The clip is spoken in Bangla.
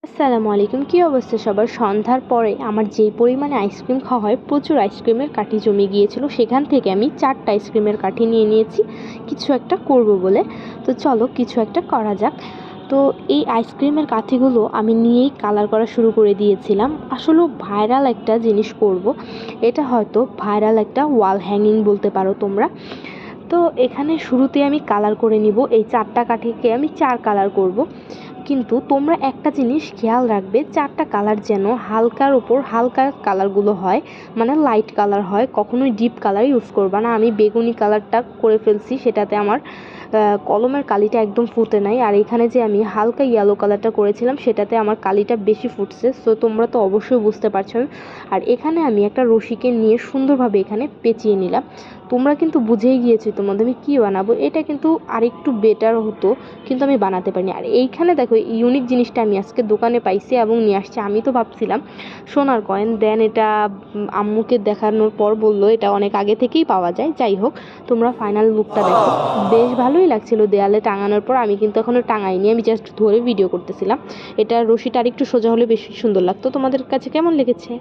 আসসালামু আলাইকুম। কী অবস্থা সবার? সন্ধ্যার পরে আমার যেই পরিমাণে আইসক্রিম খাওয়া হয়, প্রচুর আইসক্রিমের কাঠি জমে গিয়েছিল। সেখান থেকে আমি 4টা আইসক্রিমের কাঠি নিয়ে নিয়েছি কিছু একটা করব বলে। তো চলো কিছু একটা করা যাক। তো এই আইসক্রিমের কাঠিগুলো আমি নিয়েই কালার করা শুরু করে দিয়েছিলাম। আসলে ভাইরাল একটা জিনিস করব। এটা হয়তো ভাইরাল একটা ওয়াল হ্যাঙ্গিং বলতে পারো তোমরা। তো এখানে শুরুতে আমি কালার করে নিব। এই 4টা কাঠিকে আমি 4 কালার করব। কিন্তু তোমরা একটা জিনিস খেয়াল রাখবে, 4টা কালার যেন হালকার উপর হালকা কালারগুলো হয়, মানে লাইট কালার হয়। কখনোই ডিপ কালার ইউজ করবা না। আমি বেগুনি কালারটা করে ফেলছি, সেটাতে আমার কলমের কালিটা একদম ফুটে নাই। আর এখানে যে আমি হালকা ইয়েলো কালারটা করেছিলাম সেটাতে আমার কালিটা বেশি ফুটছে। সো তোমরা তো অবশ্যই বুঝতে পারছো। আর এখানে আমি একটা রশিকে নিয়ে সুন্দরভাবে এখানে পেঁচিয়ে নিলাম। তোমরা কিন্তু বুঝেই গিয়েছো তোমাদের আমি কী বানাবো। এটা কিন্তু আরেকটু বেটার হতো, কিন্তু আমি বানাতে পারিনি। আর এইখানে দেখো ইউনিক জিনিসটা আমি আজকে দোকানে পাইছি এবং নিয়ে আসছি। আমি তো ভাবছিলাম সোনার কয়েন, দেন এটা আম্মুকে দেখানোর পর বললো এটা অনেক আগে থেকেই পাওয়া যায়। যাই হোক, তোমরা ফাইনাল লুকটা দেখো। বেশ ভালোই লাগছিল দেয়ালে টাঙানোর পর। আমি কিন্তু এখনও টাঙাইনি, আমি জাস্ট ধরে ভিডিও করতেছিলাম। এটা রশিটা আরেকটু সোজা হলে বেশি সুন্দর লাগতো। তোমাদের কাছে কেমন লেগেছে?